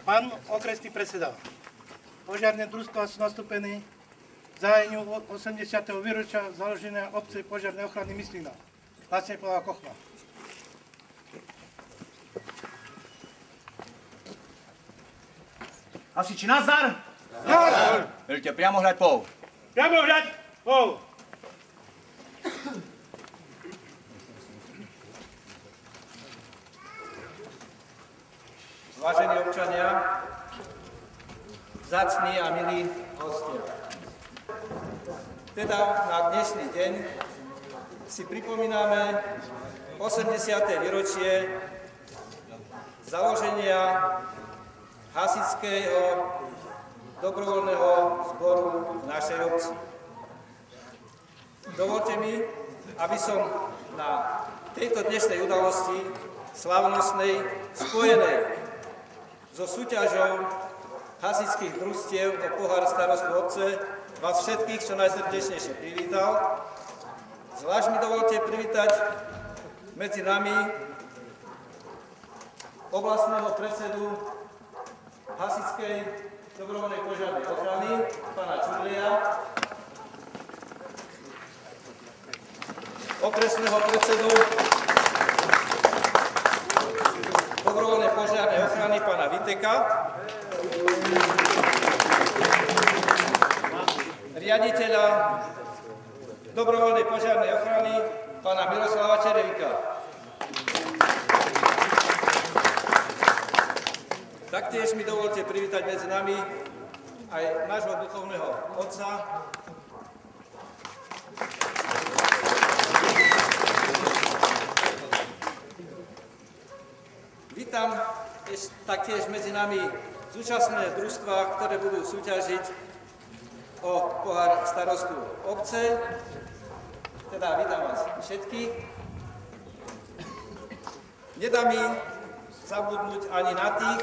Pán okresný predseda, požiarne družstvá sú nastúpení v zahájeniu 80. výročia založenia obce požiarnej ochrany Myslina. Hlasne podľa Kochma. Hasiči, nazdar! Nazdar! Veľte priamo hľad pol. Priamo hľad pol. Vážení občania, vzácni a milí hostia. Teda na dnešný deň si pripomíname 80. výročie založenia hasičského dobrovoľného zboru v našej obci. Dovolte mi, aby som na tejto dnešnej udalosti slávnostnej spojenej so súťažou hasičských družstiev o pohár starostu obce vás všetkých čo najsrdečnejšie privítal. Zvlášť mi dovolte privítať medzi nami oblastného predsedu hasičskej dobrovoľnej požiarnej ochrany, pána Čudlia, okresného predsedu dobrovoľnej požiarnej ochrany, pána Viteka, riaditeľa dobrovoľnej požiarnej ochrany, pána Miroslava Čerevika. Taktiež mi dovolte privítať medzi nami aj nášho duchovného otca, vítam taktiež medzi nami zúčastnené družstvá, ktoré budú súťažiť o pohár starostu obce. Teda vítam vás všetkých. Nedá mi zabudnúť ani na tých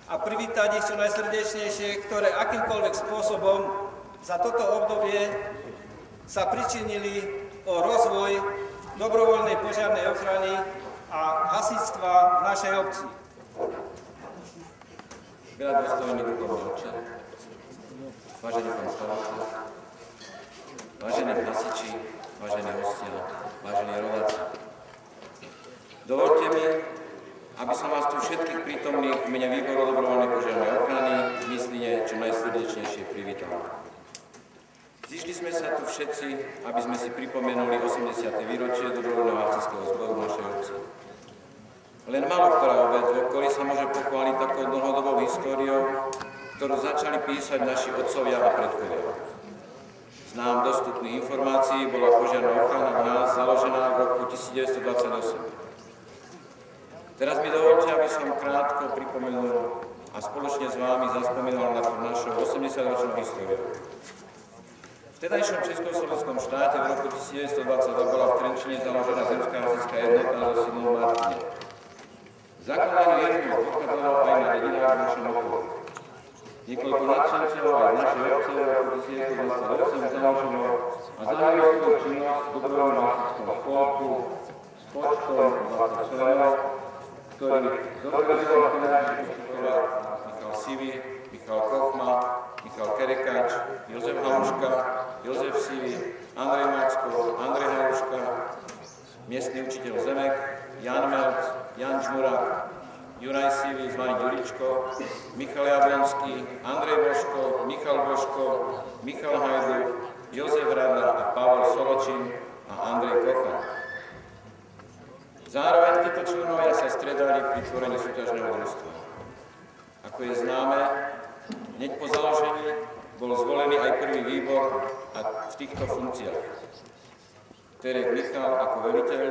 a privítať ich čo najsrdečnejšie, ktoré akýmkoľvek spôsobom za toto obdobie sa pričinili o rozvoj dobrovoľnej požiarnej ochrany a hasičstva v našej obci. Veľa dôstojní duchovní otče, vážený pán starosta, vážení hasiči, vážení hostia, vážení rodáci. Dovoľte mi, aby som vás tu všetkých prítomných v mene výboru dobrovoľnej požiarnej ochrany v Mysline čo najsrdečnejšie privítal. Zišli sme sa tu všetci, aby sme si pripomenuli 80. výročie dobrovoľného hasičského zboru v našej obci. Len málo ktorá obec v okolí sa môže pochváliť takou dlhodobou históriou, ktorú začali písať naši otcovia a predkovia. Z nám dostupných informácií bola požiarna ochrana v nás založená v roku 1928. Teraz mi dovolte, aby som krátko pripomenul a spoločne s vámi zaspomínal na tú našu 80-ročnú históriu. V tedajšom Československom štáte v roku 1922 bola v Trenčine založená zemská hasičská jednota so sídlom v Martine. Zakladanie jednoty pochádzalo aj na dedinách v našom okolí. Niekoľko nadšencov aj z našej obce v roku 1928 založilo a zahájilo svoju činnosť v dobrovoľnom hasičskom spolku s počtom 20 členov, ktorých zorganizoval finančný učiteľ Michal Sivý, Michal Kochma, Michal Kerekač, Jozef Haluška, Jozef Sivý, Andrej Macko, Andrej Haluška, miestny učiteľ Zemek, Jan Melc, Jan Žmurák, Juraj Sivý, zvaný Ďuričko, Michal Jablonský, Andrej Boško, Michal Boško, Michal Hajdu, Jozef Rada a Pavel Soločin a Andrej Kocha. Zároveň títo členovia sa stredali pri vytvorenie súťažného družstva. Ako je známe, hneď po založení bol zvolený aj prvý výbor a v týchto funkciách. Terek Michal ako veliteľ,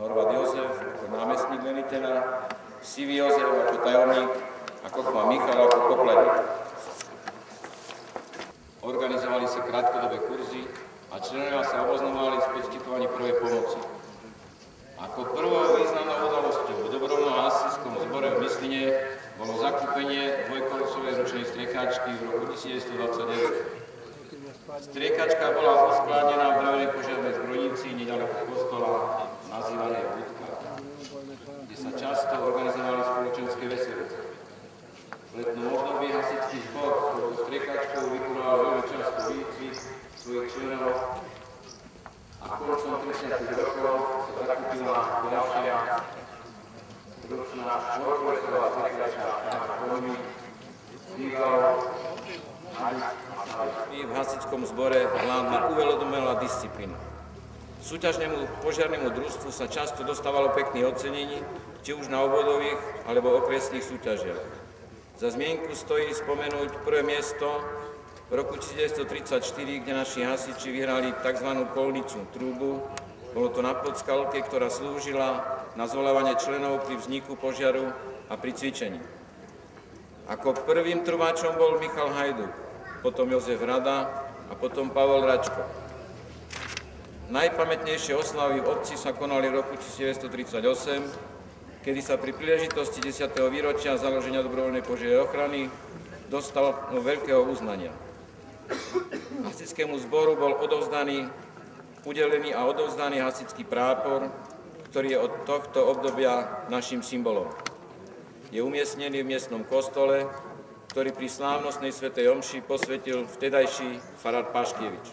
Horváth Jozef ako námestník veliteľa, Sivý Jozef ako tajomník a Kochma Michal ako pokladník. Organizovali sa krátkodobé kurzy a členovia sa oboznamovali s poskytovaním prvej pomoci. Ako prvou významnou udalosťou v dobrovoľnom hasičskom zbore v Mysline bolo zakúpenie dvojkolosovej ručnej striekačky v roku 1929. Striekačka bola uskladnená v drevenej požiarnej zbrojnici nedaleko kostola nazývanej Budka, kde sa často organizovali spoločenské veselce. V letnom období hasičský zbor touto striekačkou vykonával veľmi často výcvik svojich členov a koncom 30. rokov sa zakúpila ďalšia ručná štvorkolesová striekačka na koľmi zbývalo v hasičskom zbore vládla uvedomelá disciplína. Súťažnému požiarnemu družstvu sa často dostávalo pekných ocenení, či už na obvodových alebo okresných súťažiach. Za zmienku stojí spomenúť prvé miesto v roku 1934, kde naši hasiči vyhrali tzv. Polnicu trúbu. Bolo to na Podskalke, ktorá slúžila na zvolávanie členov pri vzniku požiaru a pri cvičení. Ako prvým trubačom bol Michal Hajduk, potom Jozef Rada a potom Pavol Račko. Najpamätnejšie oslavy v obci sa konali v roku 1938, kedy sa pri príležitosti 10. výročia založenia dobrovoľnej požiarnej ochrany dostal veľkého uznania. Hasičskému zboru bol udelený a odovzdaný hasičský prápor, ktorý je od tohto obdobia našim symbolom. Je umiestnený v miestnom kostole, ktorý pri slávnostnej svätej omši posvetil vtedajší farár Paškievič.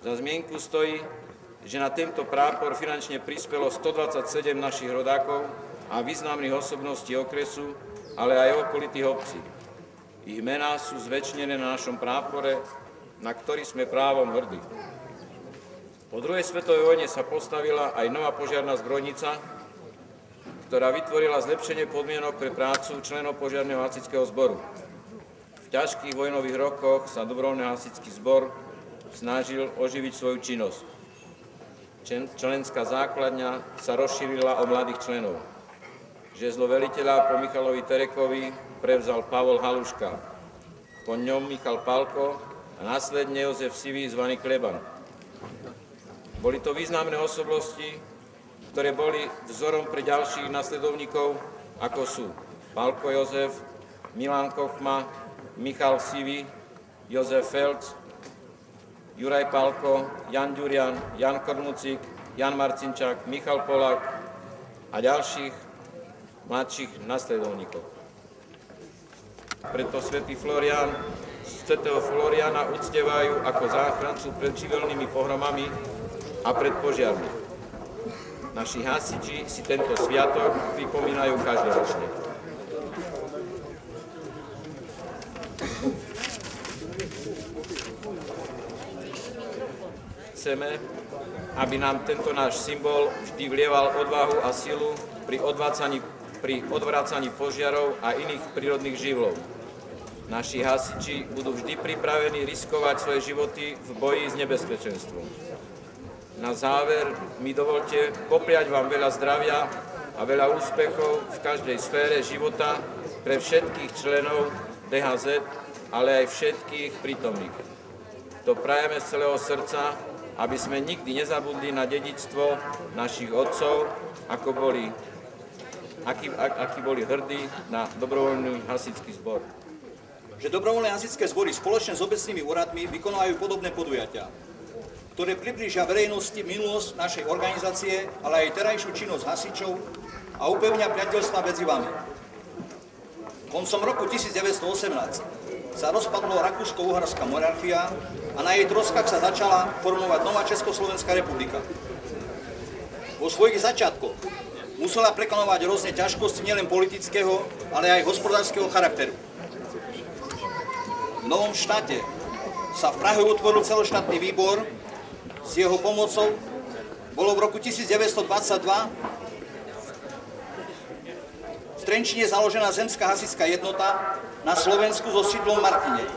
Za zmienku stojí, že na tento prápor finančne prispelo 127 našich rodákov a významných osobností okresu, ale aj okolitých obcí. Ich mená sú zväčšnené na našom prápore, na ktorý sme právom hrdí. Po druhej svetovej vojne sa postavila aj nová požiarna zbrojnica, ktorá vytvorila zlepšenie podmienok pre prácu členov požiarneho hasičského zboru. V ťažkých vojnových rokoch sa dobrovoľný hasičský zbor snažil oživiť svoju činnosť. Členská základňa sa rozšírila o mladých členov. Žezlo veliteľa po Michalovi Terekovi prevzal Pavol Haluška, po ňom Michal Palko a následne Jozef Sivý zvaný Kleban. Boli to významné osobnosti, ktoré boli vzorom pre ďalších nasledovníkov, ako sú Palko Jozef, Milan Kochma, Michal Sivý, Jozef Felc, Juraj Palko, Jan Ďurian, Jan Kormucík, Jan Marcinčák, Michal Polák a ďalších mladších nasledovníkov. Preto svätého Floriana uctievajú ako záchrancu pred živelnými pohromami a pred požiarmi. Naši hasiči si tento sviatok pripomínajú každoročne. Chceme, aby nám tento náš symbol vždy vlieval odvahu a silu pri odvracaní požiarov a iných prírodných živlov. Naši hasiči budú vždy pripravení riskovať svoje životy v boji s nebezpečenstvom. Na záver mi dovolte popriať vám veľa zdravia a veľa úspechov v každej sfére života pre všetkých členov DHZ, ale aj všetkých prítomných. To prajeme z celého srdca, aby sme nikdy nezabudli na dedičstvo našich otcov, akí boli hrdí na dobrovoľný hasičský zbor. Že dobrovoľné hasičské zbory spoločne s obecnými úradmi vykonávajú podobné podujatia, ktoré priblížia verejnosti minulosť našej organizácie, ale aj terajšiu činnosť hasičov a upevnia priateľstva medzi vami. Koncom roku 1918 sa rozpadlo Rakúsko-Uhorská monarchia a na jej troskách sa začala formovať nová Československá republika. Vo svojich začiatkoch musela prekonovať rôzne ťažkosti nielen politického, ale aj hospodárskeho charakteru. V novom štáte sa v Prahe utvoril celoštátny výbor. S jeho pomocou bolo v roku 1922 Trenčíne založená zemská hasická jednota na Slovensku so sídlom v Martine.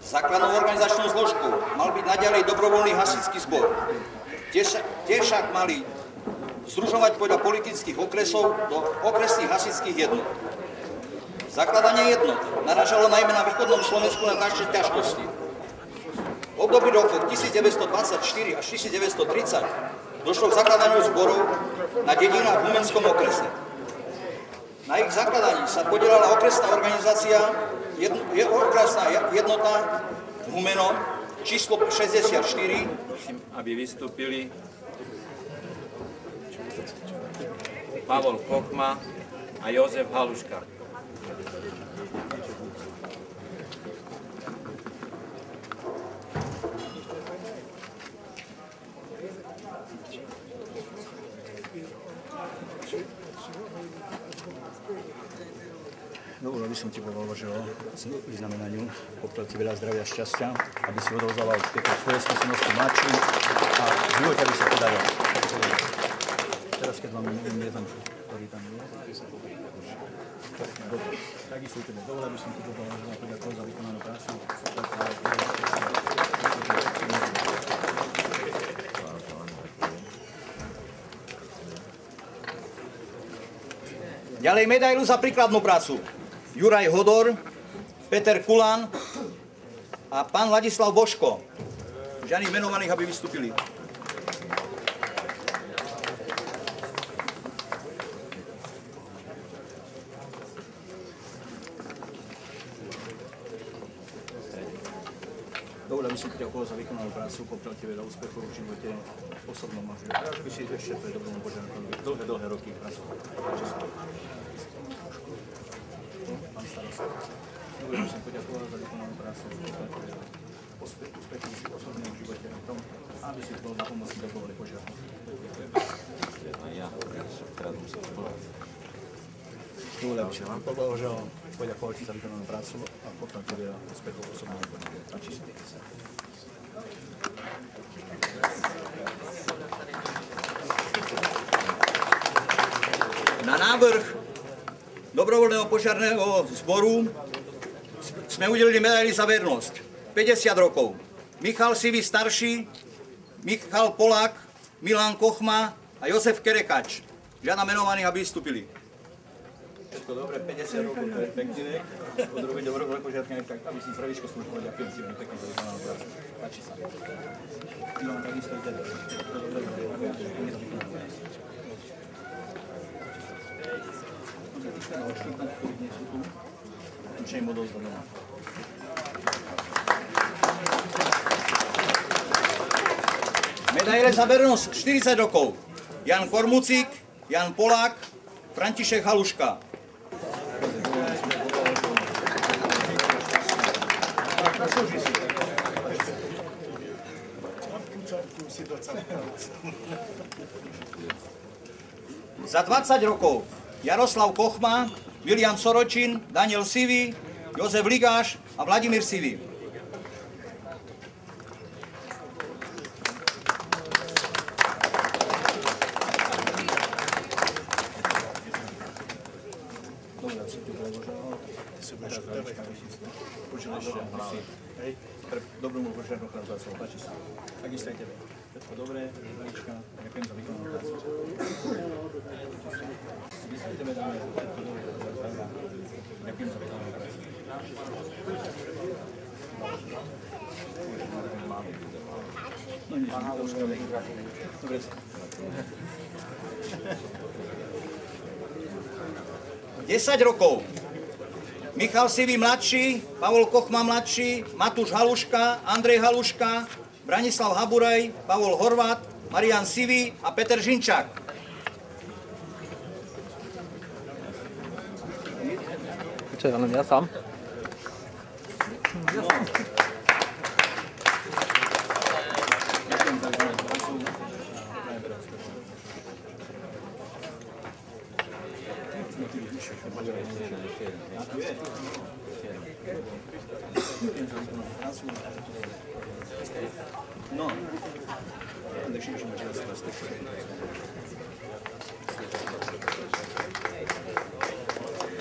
Základnou organizačnou zložkou mal byť naďalej dobrovoľný hasičský zbor. Tie však mali združovať podľa politických okresov do okresných hasičských jednot. Zakladanie jednot narážalo najmä na východnom Slovensku na značné ťažkosti. V období rokov 1924 až 1930 došlo k zakladaniu zborov na dedinách v Humenskom okrese. Na ich zakladaní sa podielala okresná organizácia, okresná jednota Humenom, číslo 64. Prosím, aby vystúpili Pavol Kochma a Jozef Haluška. Dovolil by som ti povedal, vyznamenaniu poprel ti veľa zdravia a šťastia, aby si odovzdával tieto svoje skúsenosti mladším a v živote, aby sa podarilo. Teraz, keď mám jeden, ktorý tam je, takisto u tebe. Dovolil by som ti poďakovať za vykonanú prácu. Ďalej medailu za príkladnú prácu. Juraj Hodor, Peter Kulan a pán Ladislav Boško. Žiadnych menovaných, aby vystúpili. Dovolil by som ti ďakovať za vykonanú prácu, poprel ti veľa úspechov v živote, osobnom a živote. Rád by si ešte pre dobrom požiadavkom dlhé roky pracoval. Pán starosta. Dovolil by som poďakovať za vykonanú prácu, úspechy v osobnom živote a tom, aby si bol na pomoci dobrovoľnej požiadavky. Dovolil by som vám poďakovať ti za vykonanú prácu a poprel ti veľa úspechov v osobnom živote. Na návrh dobrovoľného požiarneho zboru sme udelili medaily za vernosť. 50 rokov. Michal Sivý starší, Michal Polák, Milan Kochma a Jozef Kerekač. Žiadam menovaných, aby vystúpili. Všetko dobre, 50 rokov, to je pekný vek. Odrobiť dobrovoľné požiadky, tak aby si zdravíčko služboval. Ďakujem si veľmi pekne za vykonanú prácu. Páči sa. Ivan, takisto ide. Medaile za vernosť 40 rokov. Jan Kormucík, Jan Polák, František Haluška. Za 20 rokov Jaroslav Kochma, William Soročin, Daniel Sivý, Jozef Ligáš a Vladimír Sivý. Dobrú požiadnu ochranu pracoval, páči sa. Takisto aj tebe. Všetko dobré, zdravíčka, ďakujem za vykonanú prácu. Takisto aj tebe dáme všetko dobré, ďakujem za vykonanú prácu. No nič, pán Haluška, dobre sa. 10 rokov. Michal Sivý mladší, Pavol Kochma mladší, Matúš Haluška, Andrej Haluška, Branislav Haburaj, Pavol Horvát, Marian Sivý a Peter Žinčák. Čo je len ja sám? No.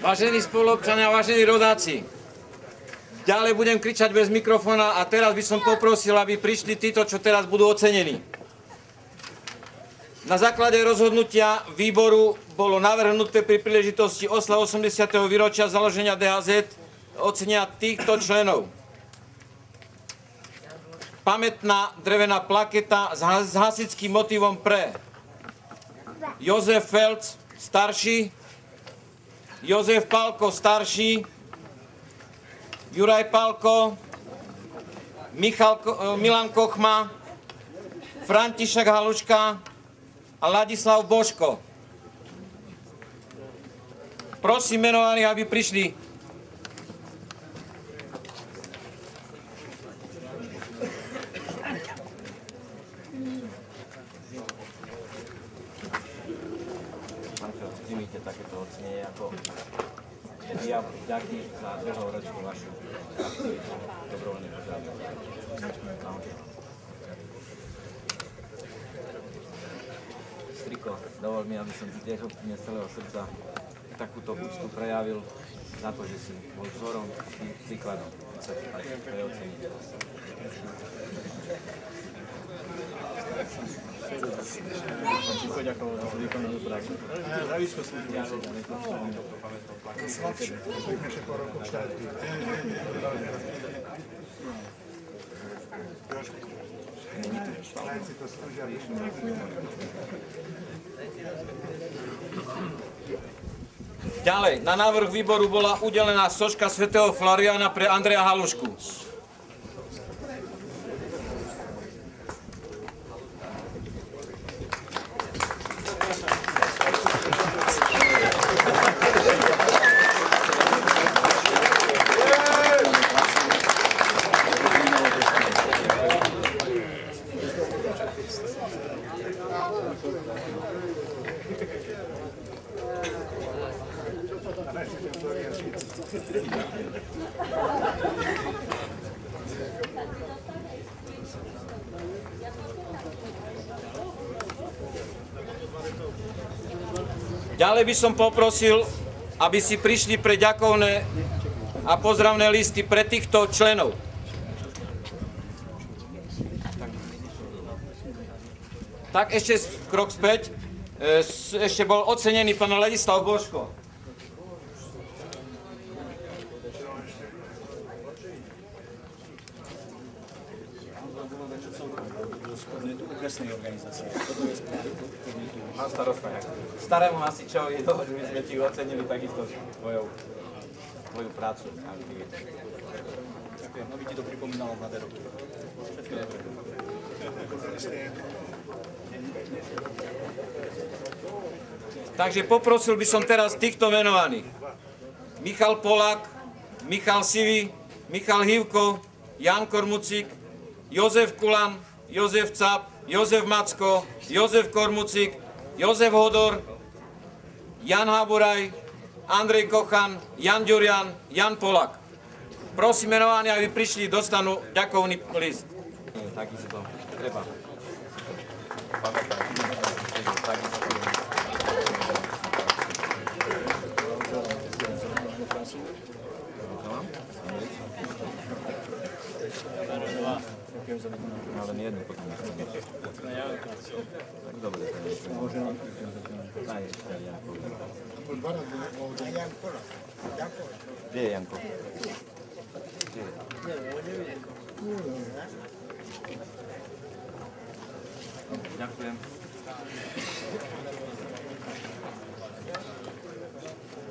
Vážení spoluobčania, vážení rodáci, ďalej budem kričať bez mikrofóna a teraz by som poprosil, aby prišli títo, čo teraz budú ocenení. Na základe rozhodnutia výboru bolo navrhnuté pri príležitosti oslav 80. výročia založenia DHZ ocenia týchto členov. Pamätná drevená plaketa s hasičským motívom pre Jozef Felc, starší, Jozef Pálko, starší, Juraj Pálko, Milan Kochma, František Haluška a Ladislav Boško. Prosím menovaných, aby prišli. Príjmite takéto ocenenie ako vyjav vďaky za dlhoročnú vašu aktivitu dobrovoľnej požiarnej. Striko, dovol mi, aby som ti tiež úplne z celého srdca takúto úctu prejavil za to, že si bol vzorom a príkladom. Sa ti páči, to je ocenenie. Poďakoval za výkonnú prácu. Zdravíčko som ti ďalej. Slabšie. Ďalej, na návrh výboru bola udelená soška svätého Floriana pre Andreja Halušku. Ďalej by som poprosil, aby si prišli pre ďakovné a pozdravné listy pre týchto členov. Tak ešte krok späť. Ešte bol ocenený pán Ladislav Boško. Pán starosta, starému hasičovi, že my sme ti ocenili takisto tvoju prácu a aktivitu. Ďakujem, aby ti to pripomínalo mladé roky. Všetko dobré. Takže poprosil by som teraz týchto menovaných. Michal Polák, Michal Sivý, Michal Hívko, Jan Kormucík, Jozef Kulan, Jozef Cap, Jozef Macko, Jozef Kormucík, Jozef Hodor, Jan Haburaj, Andrej Kochan, Jan Ďurian, Jan Polák. Prosím menovaní, aby prišli, dostanú ďakovný list. Takisto treba pamätať, takisto. Ale nie jednu potom. Tak dobre, to je. Daj ešte Janko. Kde je Janko? Ďakujem.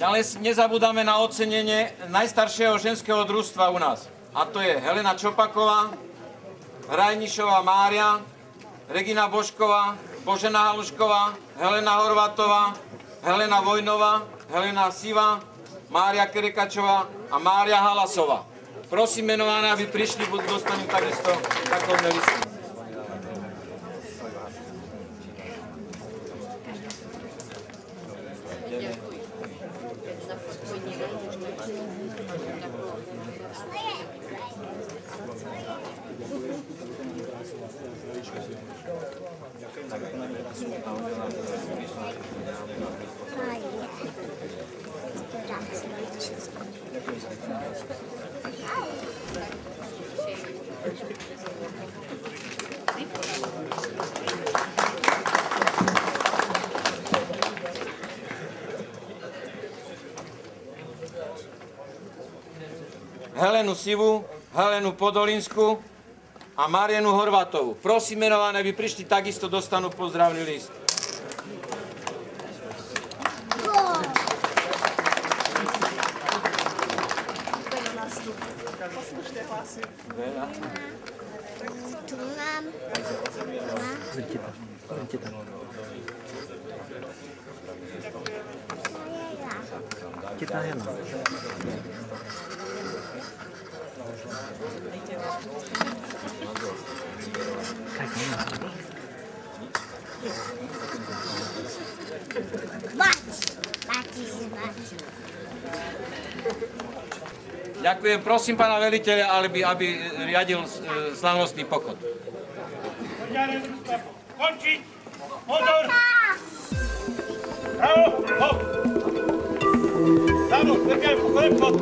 Ďalej nezabúdame na ocenenie najstaršieho ženského družstva u nás. A to je Helena Čopaková, Hrajnišová Mária, Regina Bošková, Božena Halušková, Helena Horvátová, Helena Vojnová, Helena Siva, Mária Kerekačová a Mária Halasová. Prosím menované, aby prišli, budú dostanú takisto takovné listy. Helenu Sivu, Helenu Podolinsku a Marienu Horvátovú. Prosím menované, aby prišli, takisto dostanú pozdravný list. Tu mám. Kita Hena. Ďakujem, prosím pána veliteľa, aby riadil slavnostný pochod. Končiť! Pozor! Bravo! Hop! Bravo! Zberkaj, pochodem pod!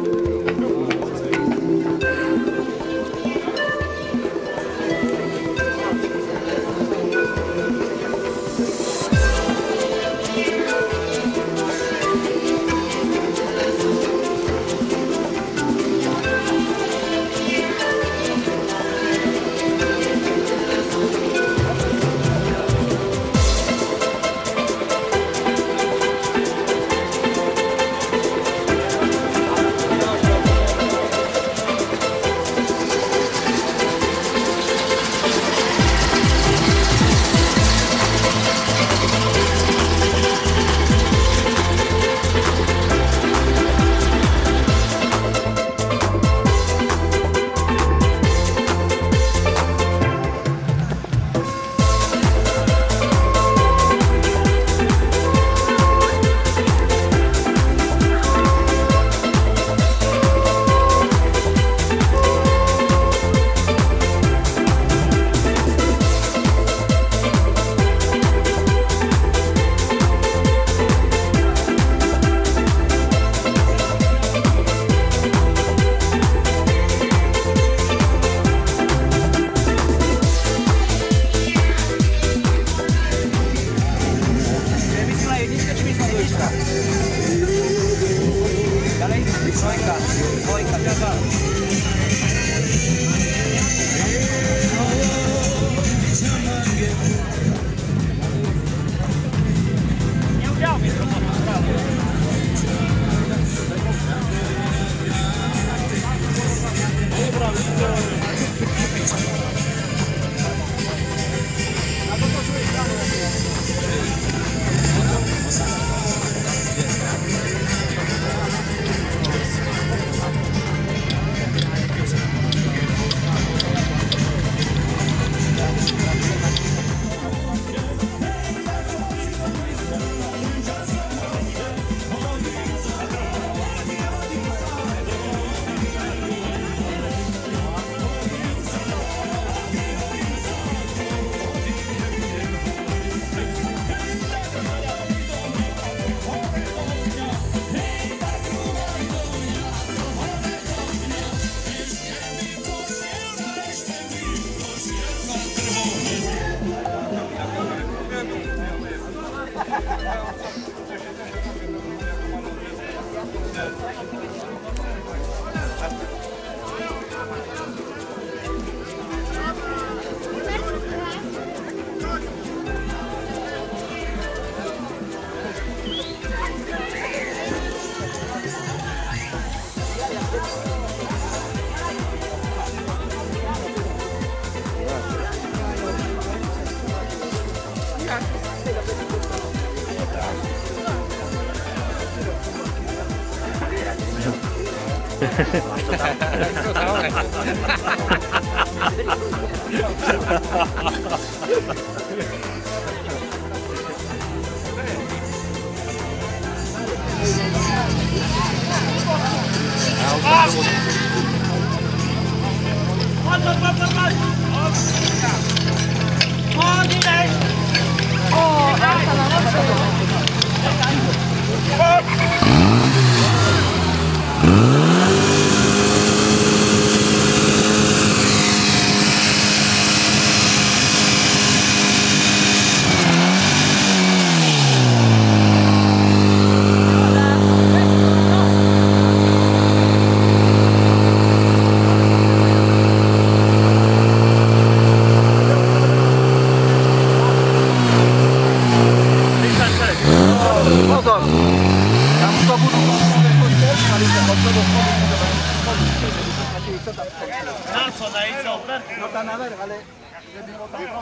No tam navrh, ale...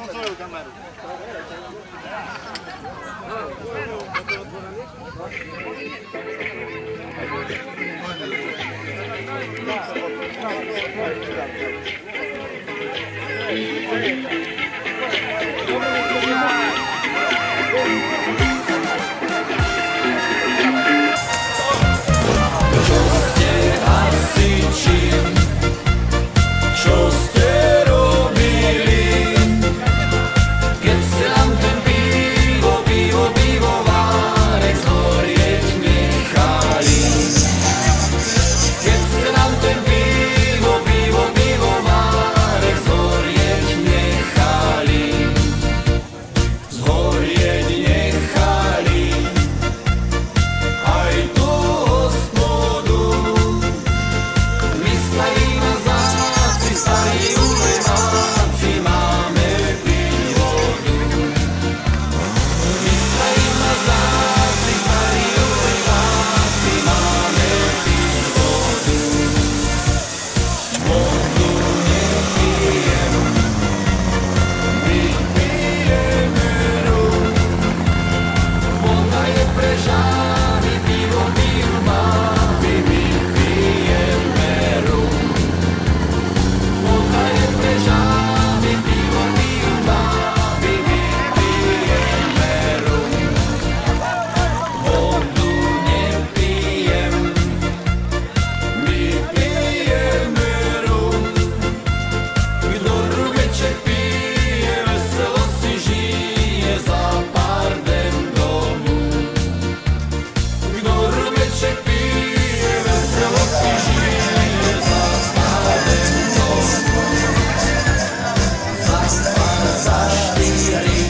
Svoju kameru. Čo ste robili, keď ste nám ten pivovárek zhorieť nechali? Keď ste nám ten pivovárek zhorieť nechali, zhorieť nechali aj tú hospodu. My slavíme záci, starí uleváci, máme piť vodu. My slavíme záci, starí uleváci, máme piť vodu. Vodu nepijem, my pijeme rum. Voda je pre žány, pivo má, my pijeme rum. Voda je pre žány, pivo má, my pijeme rum. Vodu nepijem, my pijeme rum. Kdo rubeček pije, veselo si žije za pár den domů. Kdo rubeček pije, veselo si žije za pár den domů. Za pár, za štyri,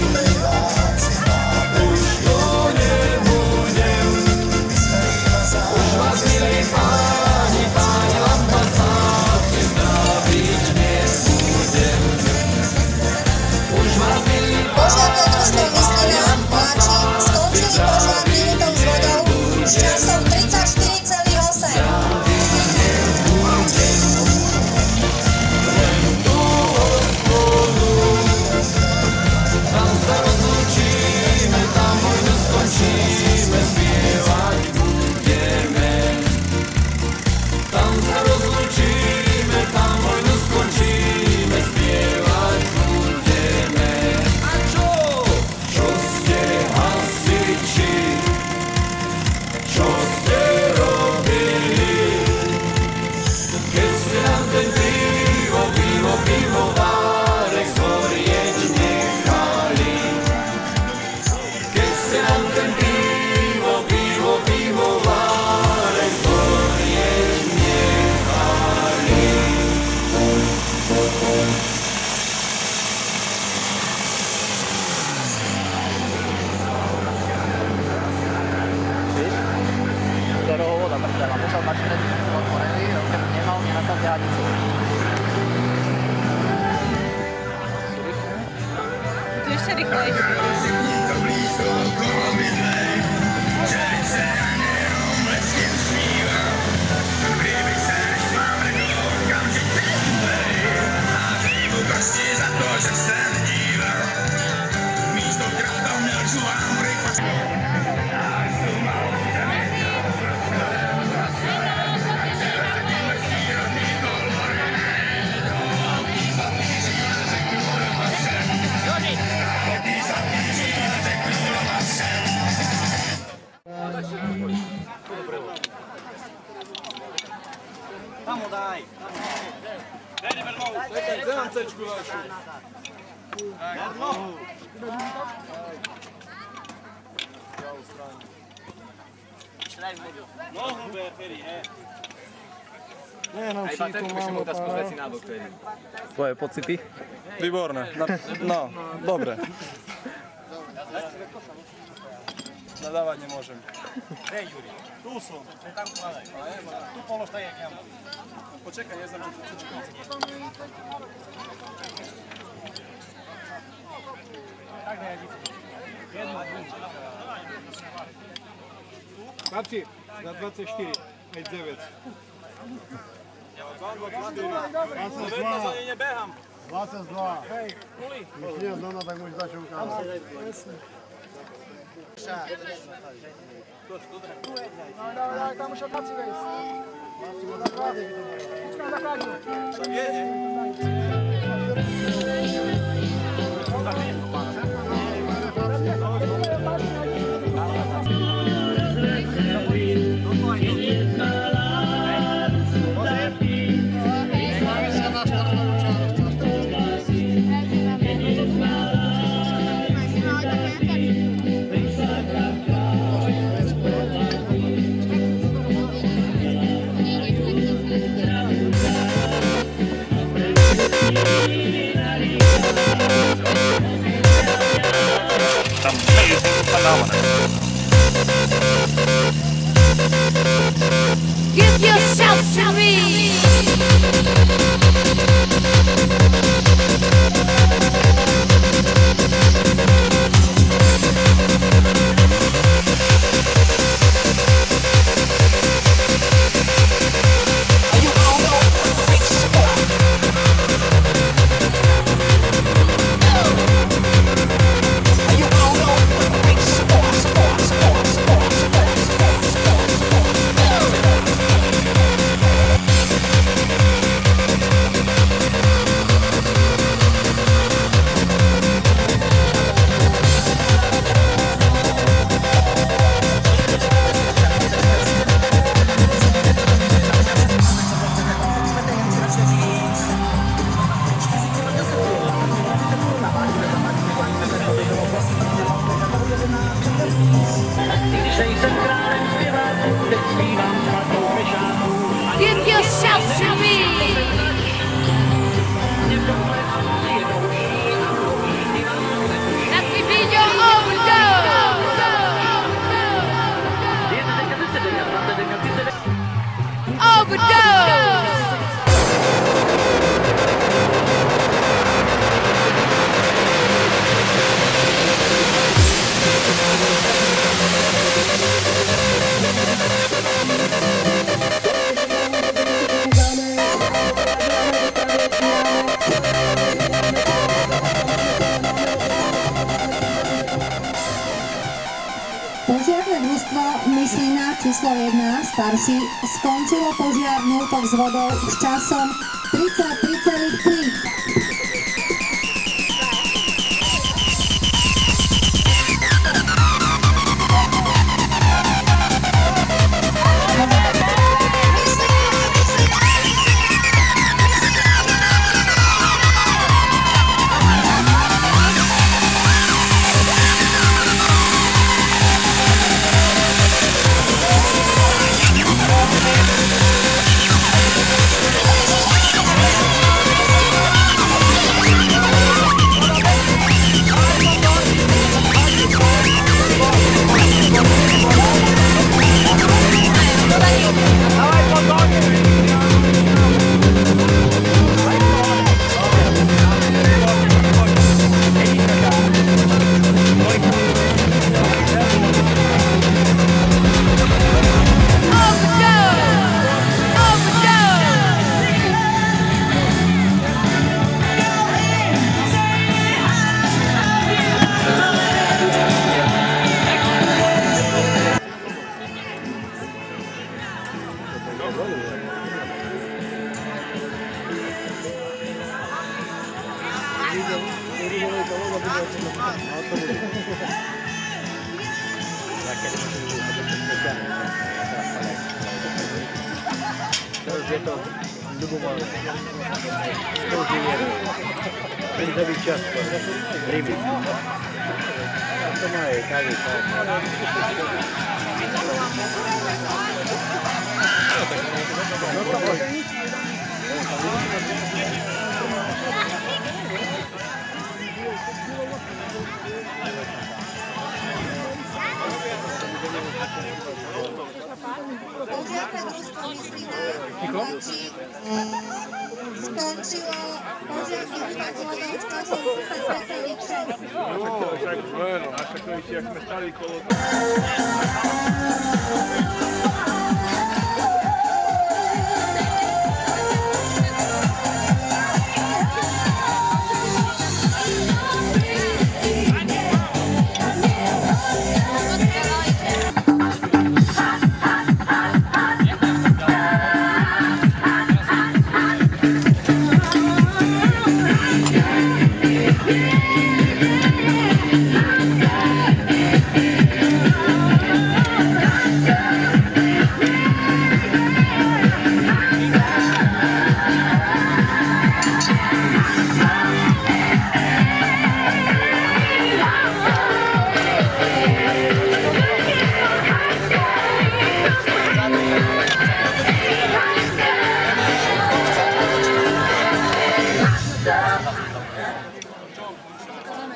už to nebudem. Už vás, milí páni, lampasáci, zdraviť nebudem. Už vás, milí Požiarne družstvo Myslina tlačí skončili požiar výrutom s vodou s časom 34,8. Tam sa rozlúčime, tam vojnu skončíme, spievať budeme. Tam sa rozlúčime, tam vojnu skončíme, spievať budeme. A čo? Čo ste hasiči? Čo ste robili? Keď ste nám ten pivovárek zhorieť nechali. Keď ste nám ten pivovárek zhorieť nechali. Do rohovoda prdela, musel mať všetky otvorený, keby nemal, nenastal ťahanicu. To ešte rýchlejšie. Tam ho daj. Kde mám cečku vašu? Nohu ber, Feri, he. Aj baterku by som otázku z veci nabok, Feri. Tvoje pocity? Výborné. No, dobre. Nadávať nemôžem. Hej, Juri. Tu som. Tam kladaj. Tu polož tak, jak ja mám. Počekaj, ja zaviem cečku. Tak ne, jednicu. Jednu, dvu. Chlapci, za 24, 5-9. Ja sa vedno za nej nebehám. 22. Když nie znamená, tak můžeš začít ukázat. Daj, tam už odpací vejsť. Počkaj, zakladnu. Však je, nie? Give yourself to me. Give yourself to me. Let me be your overdose. Požiarne družstvo Myslina číslo 1 starší skončilo požiarnu pod vzvodou s časom 33,3. Teraz je to Ľubomár. To už je benzový čas, limit. A to má je kávy, no to boj. Skončilo požiarným vodou s časom 33,6. No, však bueno, a však to ešte, jak sme stali kolo...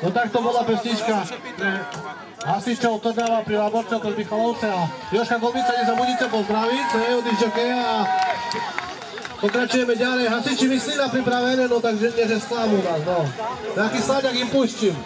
No tak to bola pesnička hasičov Trnava pri Laborča od Michalovce a Jožka Gobica, nezabudnite pozdraviť, to je od Ižďokeja a pokračujeme ďalej. Hasiči Myslina pripravené, no takže nie, že slávu nás, no. Taký sláďak im puštím.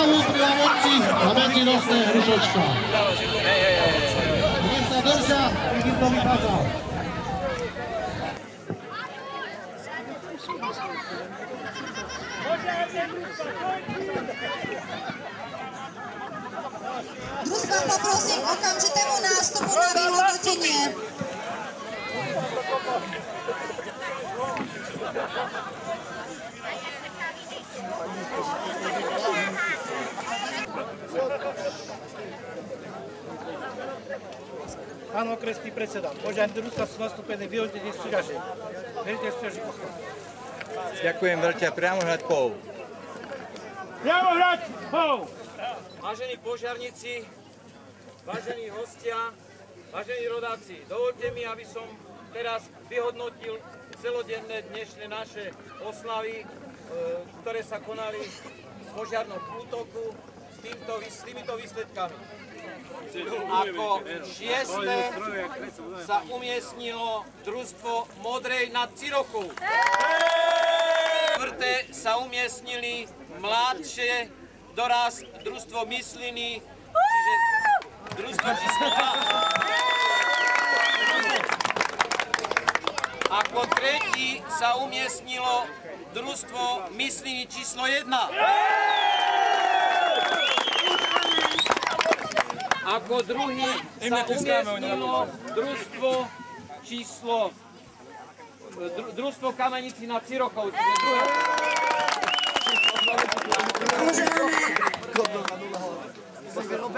Trnavu pri Laborci a medzinosné hrušočka. Nech sa držia, vidím to vychádza. Družstva poprosím okamžitému nástupu na vyhodnotenie. Pán okresný predseda, požiadne družstva sú nastúpené vyhodnotenie súťaže. Veriteľ súťaži pochváľ. Ďakujem veľmi, priamo hrať pov. Priamo hrať pov! Vážení požiarníci, vážení hostia, vážení rodáci, dovoľte mi, aby som teraz vyhodnotil celodenné dnešné naše oslavy, ktoré sa konali v požiarnom útoku s týmito výsledkami. Ako 6. sa umiestnilo družstvo Modrej nad Cirochou. 4. sa umiestnili mladšie dorast družstvo Mysliny, čiže družstvo číslo 2. Ako 3. sa umiestnilo družstvo Mysliny číslo 1. Ako 2. sa umiestnilo družstvo Kamenici nad Cirochou, čiže druhé.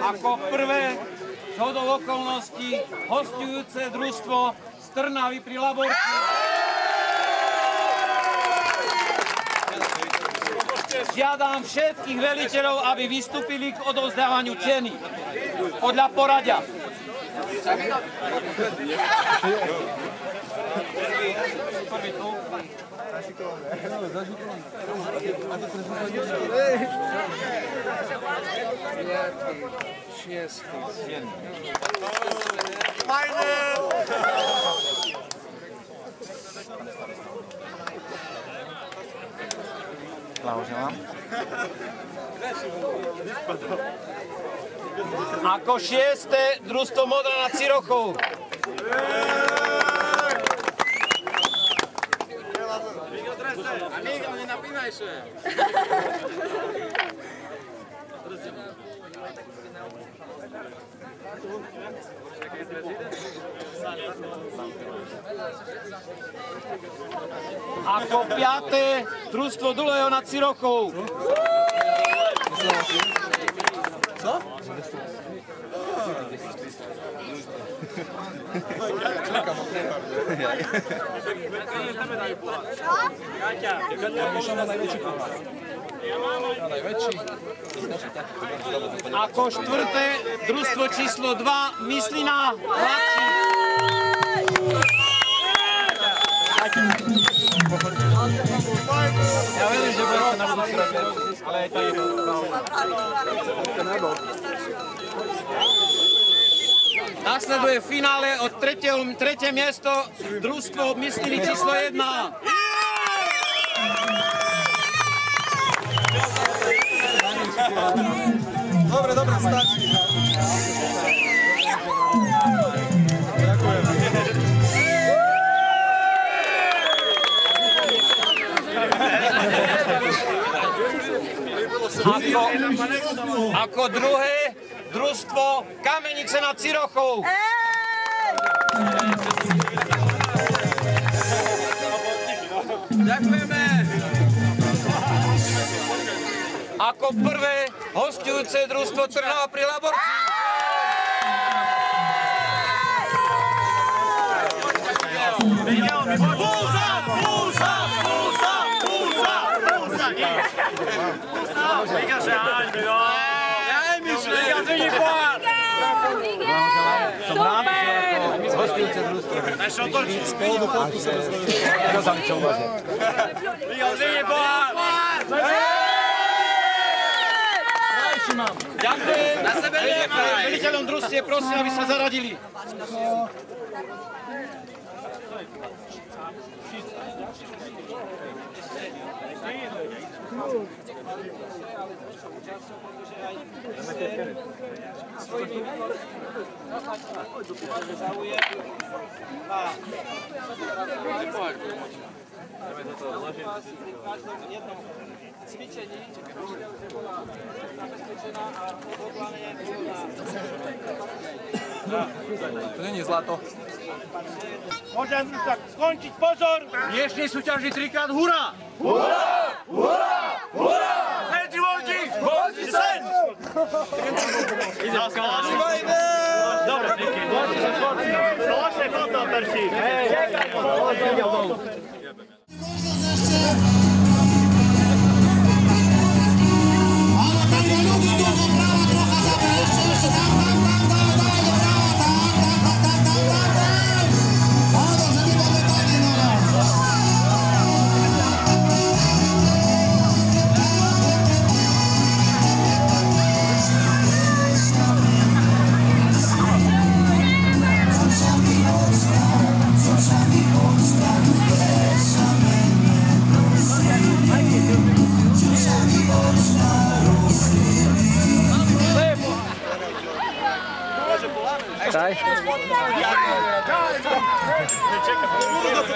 Ako prvé, zhodou okolností, hosťujúce družstvo z Trnavy pri Laborci. Žiadam všetkých veliteľov, aby vystúpili k odovzdávaniu ceny podľa poradia. Blahoželám. Ako šieste, družstvo Modra nad Cirochou. Ako piaté, družstvo Dulého nad Cirochou. Co? Ako štvrté, družstvo číslo 2, Myslina, Hladší. Ja verím, že bude sa na budúci rok lepší, ale aj tak je to. Nasleduje v finále od tretie miesto družstvo Mysliny číslo 1. Dobre, stačí. Ako druhé, družstvo Kamenice nad Cirochou. Ďakujeme. Ako prvé, hosťujúce družstvo Trnava pri Laborci. Som rád, že ako hostujúce družstvo. Spolu do fotku sa rozhodli. Rozhodli, čo uvažia. Ďakujem. Veliteľom družstie prosím, aby sa zaradili. Cvičení zabezpečená a odhodlanie To není zlato. Môžem tak skončiť, pozor! Dnešnej súťaži trikrát hurá! Hurá! Hurá! Hurá! Sen životí! Životí sen! Dobre, Došle foto, Perši! Čekaj, Dobre.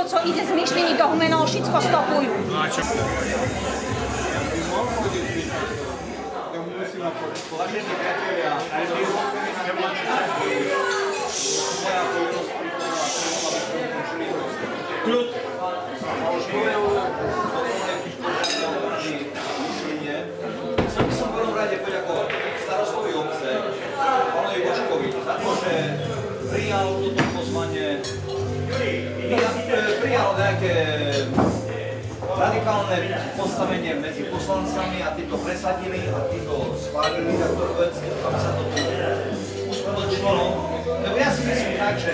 co ide z myšliení do humenov, všetko stopujú. Kľud. Chcel by som v prvom rade poďakovať starostovi obce, pánovi Božkovi, za to, že prijal toto pozvanie, prijal nejaké radikálne postavenie medzi poslancami a títo presadili a títo schválili takto vec, aby sa to uskutočnilo. Lebo ja si myslím tak, že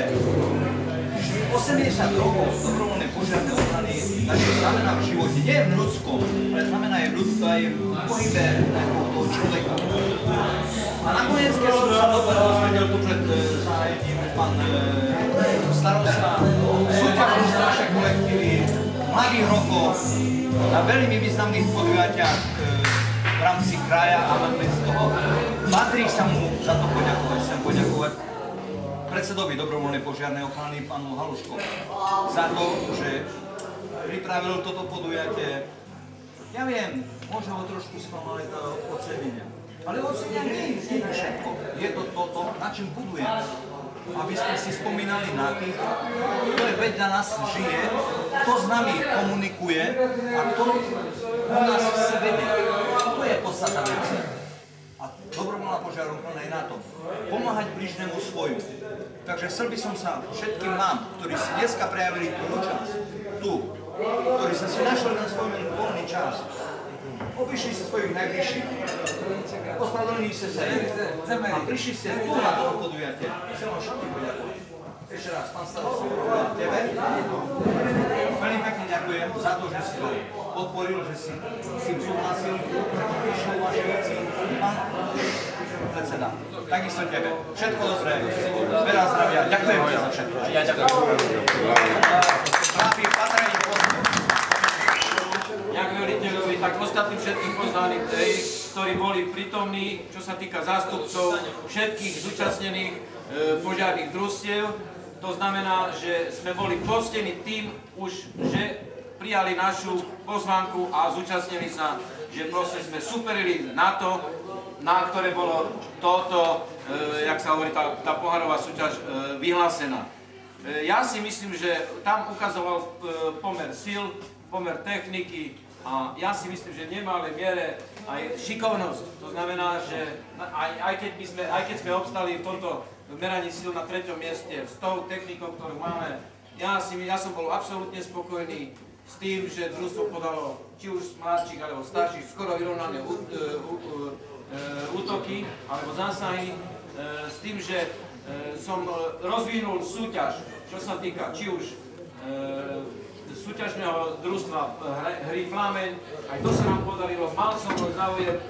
80 rokov dobrovoľnej požiarnej ochrany znamená v živote, nie v ľudskom, ale znamená aj v ľudskom, aj v pohybe toho človeka. A nakoniec, keď som sa dobre dozvedel tu pred zahájením, pán starosta, súťažil sa naše kolektívy mladých rokov na veľmi významných podujatiach v rámci kraja a bez toho. Patrí sa mu za to poďakovať. Chcem poďakovať predsedovi dobrovoľnej požiarnej ochrany, pánu Haluškovi, za to, že pripravil toto podujatie. Ja viem, možno ho trošku sklamali to ocenenia, ale ocenenie nie je všetko. Je to toto, na čím budujeme. Aby sme si spomínali na tých, ktoré vedľa nás žije, kto s nami komunikuje a kto u nás chce vedieť. To je podstata veci. A dobrovoľná požiarna ochrana je na to. Pomáhať bližnému svoju. Takže chcel by som sa všetkým nám, ktorí si dneska prejavili tú účasť, ktorí sa si našli na svoj voľný čas, obišli sa svojich najbližších, ospravedlnili ste sa a prišli ste tu na toto podujatie. Chcem vám všetkým poďakovať. Ešte raz, pán starosta, tebe. Veľmi pekne ďakujem za to, že si to podporil, že si s tým súhlasil, že prišiel vaše veci. Pán predseda, takisto tebe. Všetko dobré, veľa zdravia. Ďakujem ti za všetko. Ja ďakujem. Ďakujem veliteľovi, tak ostatným všetkým pozvaným, ktorí boli prítomní, čo sa týka zástupcov všetkých zúčastnených požiarnych družstiev. To znamená, že sme boli poctení tým už, že prijali našu pozvánku a zúčastnili sa, že proste sme superili na to, na ktoré bolo toto, jak sa hovorí, tá pohárová súťaž vyhlásená. Ja si myslím, že tam ukazoval pomer síl, pomer techniky a ja si myslím, že v nemalej miere aj šikovnosť. To znamená, že aj keď sme obstali v tomto meraní síl na 3. mieste s tou technikou, ktorú máme, ja som bol absolútne spokojný s tým, že družstvo podalo či už mladších alebo starších skoro vyrovnané útoky alebo zásahy, s tým, že som rozvinul súťaž, čo sa týka či už súťažného družstva hry Plameň, aj to sa nám podarilo, mal som záujem